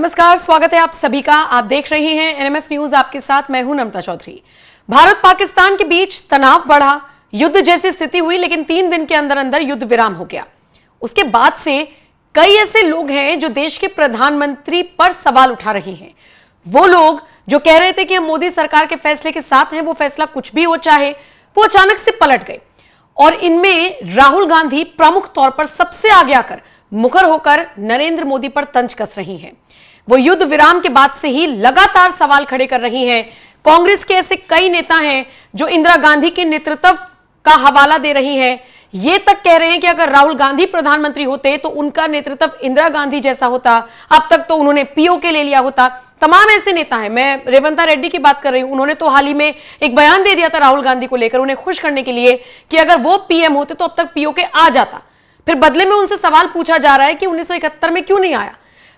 नमस्कार, स्वागत है आप सभी का। आप देख रहे हैं एनएमएफ न्यूज, आपके साथ मैं हूं नम्रता चौधरी। भारत पाकिस्तान के बीच तनाव बढ़ा, युद्ध जैसी स्थिति हुई, लेकिन 3 दिन के अंदर अंदर युद्ध विराम हो गया। उसके बाद से कई ऐसे लोग हैं जो देश के प्रधानमंत्री पर सवाल उठा रहे हैं। वो लोग जो कह रहे थे कि हम मोदी सरकार के फैसले के साथ हैं, वो फैसला कुछ भी हो चाहे, वो अचानक से पलट गए। और इनमें राहुल गांधी प्रमुख तौर पर सबसे आगे आकर मुखर होकर नरेंद्र मोदी पर तंज कस रही हैं। वो युद्ध विराम के बाद से ही लगातार सवाल खड़े कर रही हैं। कांग्रेस के ऐसे कई नेता हैं जो इंदिरा गांधी के नेतृत्व का हवाला दे रही हैं। ये तक कह रहे हैं कि अगर राहुल गांधी प्रधानमंत्री होते तो उनका नेतृत्व इंदिरा गांधी जैसा होता, अब तक तो उन्होंने पीओके ले लिया होता। तमाम ऐसे नेता हैं। मैं रेवंता रेड्डी की बात कर रही हूं। उन्होंने तो हाल ही में एक बयान दे दिया था राहुल गांधी को लेकर, उन्हें खुश करने के लिए कि अगर वो पीएम होते तो अब तक पीओके आ जाता। फिर बदले में उनसे सवाल पूछा जा रहा है कि 1971 में क्यों नहीं आया।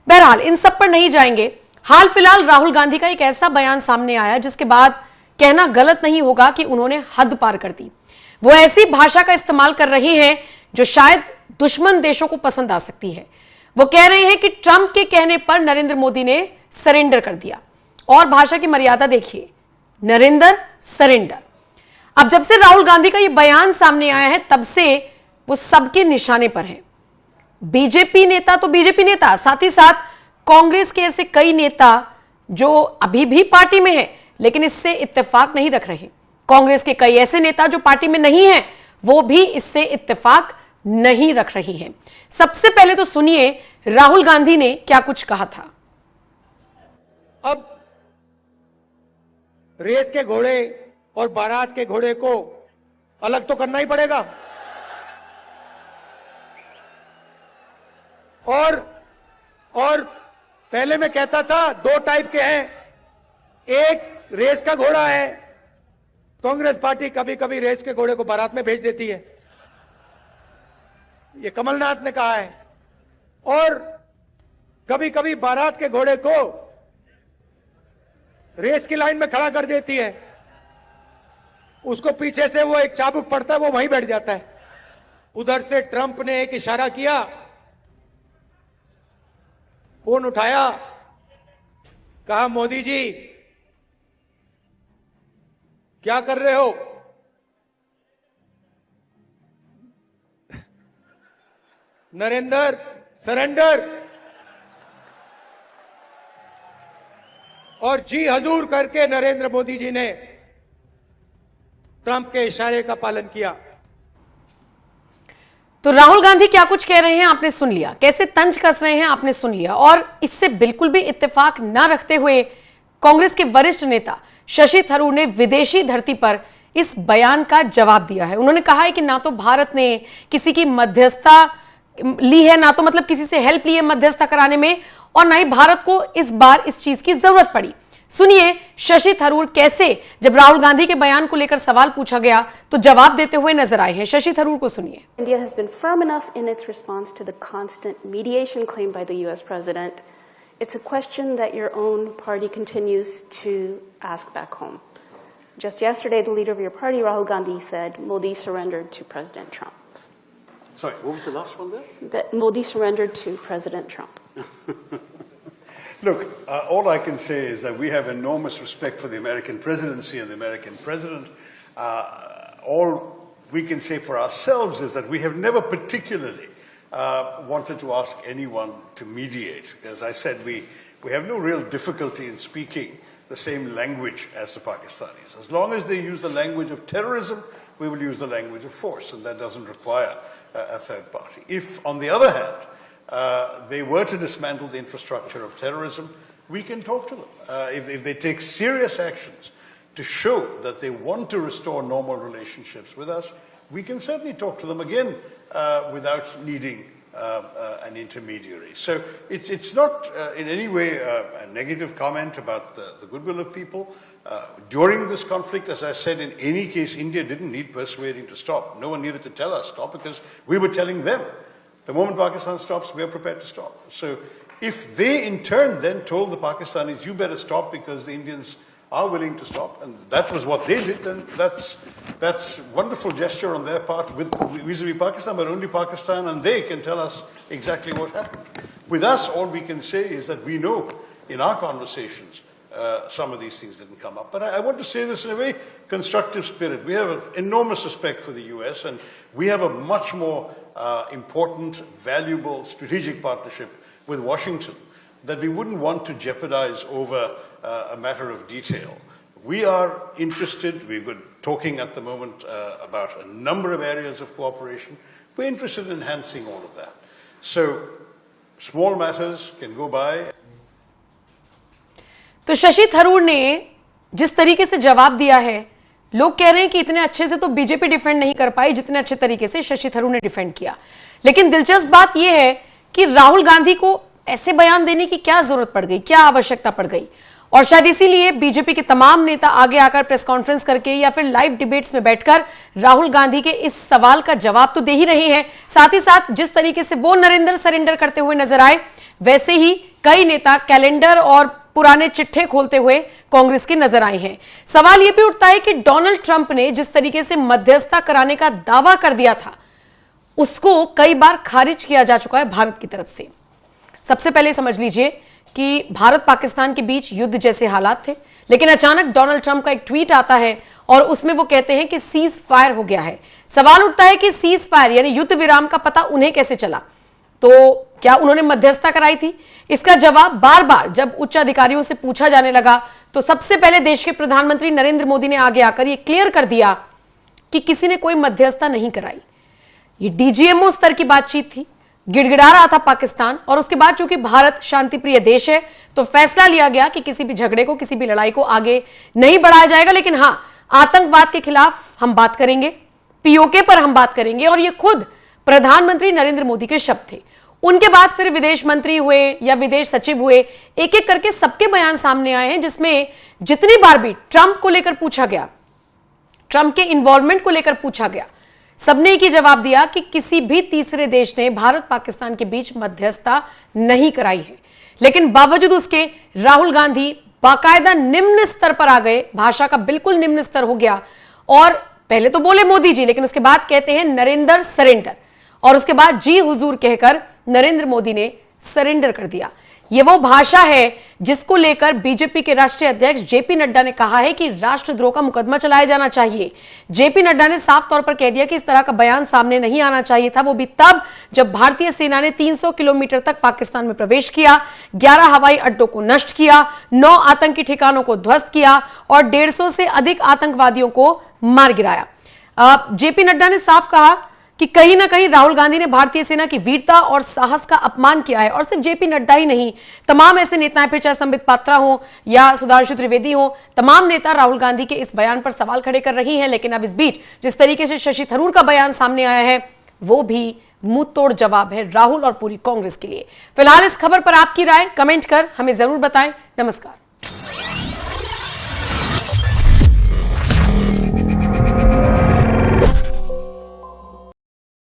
बहरहाल इन सब पर नहीं जाएंगे। हाल फिलहाल राहुल गांधी का एक ऐसा बयान सामने आया जिसके बाद कहना गलत नहीं होगा कि उन्होंने हद पार कर दी। वो ऐसी भाषा का इस्तेमाल कर रही हैं जो शायद दुश्मन देशों को पसंद आ सकती है। वो कह रहे हैं कि ट्रंप के कहने पर नरेंद्र मोदी ने सरेंडर कर दिया। और भाषा की मर्यादा देखिए, नरेंद्र सरेंडर। अब जब से राहुल गांधी का यह बयान सामने आया है तब से वो सबके निशाने पर हैं। बीजेपी नेता तो बीजेपी नेता, साथ ही साथ कांग्रेस के ऐसे कई नेता जो अभी भी पार्टी में हैं लेकिन इससे इत्तेफाक नहीं रख रहे। कांग्रेस के कई ऐसे नेता जो पार्टी में नहीं हैं, वो भी इससे इत्तेफाक नहीं रख रही हैं। सबसे पहले तो सुनिए राहुल गांधी ने क्या कुछ कहा था। अब रेस के घोड़े और बारात के घोड़े को अलग तो करना ही पड़ेगा। और पहले मैं कहता था 2 टाइप के हैं। एक रेस का घोड़ा है, कांग्रेस पार्टी कभी कभी रेस के घोड़े को बारात में भेज देती है, ये कमलनाथ ने कहा है। और कभी कभी बारात के घोड़े को रेस की लाइन में खड़ा कर देती है, उसको पीछे से वो एक चाबुक पड़ता है, वो वहीं बैठ जाता है। उधर से ट्रंप ने एक इशारा किया, फोन उठाया, कहा मोदी जी क्या कर रहे हो? नरेंद्र सरेंडर। और जी हजूर करके नरेंद्र मोदी जी ने ट्रंप के इशारे का पालन किया। तो राहुल गांधी क्या कुछ कह रहे हैं आपने सुन लिया, कैसे तंज कस रहे हैं आपने सुन लिया। और इससे बिल्कुल भी इत्तेफाक न रखते हुए कांग्रेस के वरिष्ठ नेता शशि थरूर ने विदेशी धरती पर इस बयान का जवाब दिया है। उन्होंने कहा है कि ना तो भारत ने किसी की मध्यस्थता ली है, ना तो मतलब किसी से हेल्प ली है मध्यस्थता कराने में, और ना ही भारत को इस बार इस चीज की जरूरत पड़ी। सुनिए शशि थरूर कैसे जब राहुल गांधी के बयान को लेकर सवाल पूछा गया तो जवाब देते हुए नजर आए हैं। शशि थरूर को सुनिए। India has been firm enough in its response to the constant mediation claim by the US president. It's a question that your own party continues to ask back home. Just yesterday, the leader of your party, Rahul Gandhi, said Modi surrendered to President Trump. Sorry, what was the last one there? That Modi surrendered to President Trump. Look, all I can say is that we have enormous respect for the American presidency and the American president. All we can say for ourselves is that we have never particularly wanted to ask anyone to mediate. As I said, we have no real difficulty in speaking the same language as the Pakistanis. As long as they use the language of terrorism, we will use the language of force, and that doesn't require a third party. If, on the other hand, they were to dismantle the infrastructure of terrorism, we can talk to them. If they take serious actions to show that they want to restore normal relationships with us, we can certainly talk to them again without needing an intermediary. So it's not in any way a negative comment about the goodwill of people. During this conflict, as I said, in any case, India didn't need persuading to stop. No one needed to tell us stop because we were telling them. The moment Pakistan stops, we are prepared to stop. So if they in turn then told the Pakistanis, you better stop because the Indians are willing to stop, and that was what they did, then that's wonderful gesture on their part with vis-a-vis Pakistan, but only Pakistan and they can tell us exactly what happened. With us, all we can say is that we know in our conversations some of these things didn't come up. But I want to say this in a very constructive spirit. We have an enormous respect for the US, and we have a much more important, valuable strategic partnership with Washington that we wouldn't want to jeopardize over a matter of detail. We are interested, we're talking at the moment about a number of areas of cooperation. We're interested in enhancing all of that. So small matters can go by. तो शशि थरूर ने जिस तरीके से जवाब दिया है, लोग कह रहे हैं कि इतने अच्छे से तो बीजेपी डिफेंड नहीं कर पाई जितने अच्छे तरीके से शशि थरूर ने डिफेंड किया। लेकिन दिलचस्प बात यह है कि राहुल गांधी को ऐसे बयान देने की क्या जरूरत पड़ गई, क्या आवश्यकता पड़ गई, और शायद इसीलिए बीजेपी के तमाम नेता आगे आकर प्रेस कॉन्फ्रेंस करके या फिर लाइव डिबेट्स में बैठकर राहुल गांधी के इस सवाल का जवाब तो दे ही रहे हैं। साथ ही साथ जिस तरीके से वो नरेंद्र सरेंडर करते हुए नजर आए, वैसे ही कई नेता कैलेंडर और पुराने चिट्ठे खोलते हुए कांग्रेस के नजर आए हैं। सवाल यह भी उठता है कि डोनाल्ड ट्रंप ने जिस तरीके से मध्यस्थता कराने का दावा कर दिया था, उसको कई बार खारिज किया जा चुका है भारत की तरफ से। सबसे पहले समझ लीजिए कि भारत पाकिस्तान के बीच युद्ध जैसे हालात थे, लेकिन अचानक डोनाल्ड ट्रंप का एक ट्वीट आता है और उसमें वो कहते हैं कि सीज फायर हो गया है। सवाल उठता है कि सीज फायर यानी युद्ध विराम का पता उन्हें कैसे चला? तो क्या उन्होंने मध्यस्थता कराई थी? इसका जवाब बार बार जब उच्च अधिकारियों से पूछा जाने लगा, तो सबसे पहले देश के प्रधानमंत्री नरेंद्र मोदी ने आगे आकर यह क्लियर कर दिया कि किसी ने कोई मध्यस्थता नहीं कराई। ये डीजीएमओ स्तर की बातचीत थी, गिड़गिड़ा रहा था पाकिस्तान, और उसके बाद चूंकि भारत शांतिप्रिय देश है तो फैसला लिया गया कि किसी भी झगड़े को, किसी भी लड़ाई को आगे नहीं बढ़ाया जाएगा। लेकिन हां, आतंकवाद के खिलाफ हम बात करेंगे, पीओके पर हम बात करेंगे, और ये खुद प्रधानमंत्री नरेंद्र मोदी के शब्द थे। उनके बाद फिर विदेश मंत्री हुए या विदेश सचिव हुए, एक एक करके सबके बयान सामने आए हैं, जिसमें जितनी बार भी ट्रंप को लेकर पूछा गया, ट्रंप के इन्वॉल्वमेंट को लेकर पूछा गया, सबने एक ही जवाब दिया कि किसी भी तीसरे देश ने भारत पाकिस्तान के बीच मध्यस्थता नहीं कराई है। लेकिन बावजूद उसके राहुल गांधी बाकायदा निम्न स्तर पर आ गए, भाषा का बिल्कुल निम्न स्तर हो गया, और पहले तो बोले मोदी जी, लेकिन उसके बाद कहते हैं नरेंद्र सरेंडर, और उसके बाद जी हुजूर कहकर नरेंद्र मोदी ने सरेंडर कर दिया। यह वो भाषा है जिसको लेकर बीजेपी के राष्ट्रीय अध्यक्ष जेपी नड्डा ने कहा है कि राष्ट्रद्रोह का मुकदमा चलाया जाना चाहिए। जेपी नड्डा ने साफ तौर पर कह दिया कि इस तरह का बयान सामने नहीं आना चाहिए था, वो भी तब जब भारतीय सेना ने 300 किलोमीटर तक पाकिस्तान में प्रवेश किया, 11 हवाई अड्डों को नष्ट किया, 9 आतंकी ठिकानों को ध्वस्त किया और 150 से अधिक आतंकवादियों को मार गिराया। जेपी नड्डा ने साफ कहा कि कहीं ना कहीं राहुल गांधी ने भारतीय सेना की वीरता और साहस का अपमान किया है। और सिर्फ जेपी नड्डा ही नहीं, तमाम ऐसे नेताएं, फिर चाहे संबित पात्रा हो या सुधांशु त्रिवेदी हो, तमाम नेता राहुल गांधी के इस बयान पर सवाल खड़े कर रही हैं। लेकिन अब इस बीच जिस तरीके से शशि थरूर का बयान सामने आया है, वो भी मुंह तोड़ जवाब है राहुल और पूरी कांग्रेस के लिए। फिलहाल इस खबर पर आपकी राय कमेंट कर हमें जरूर बताएं। नमस्कार।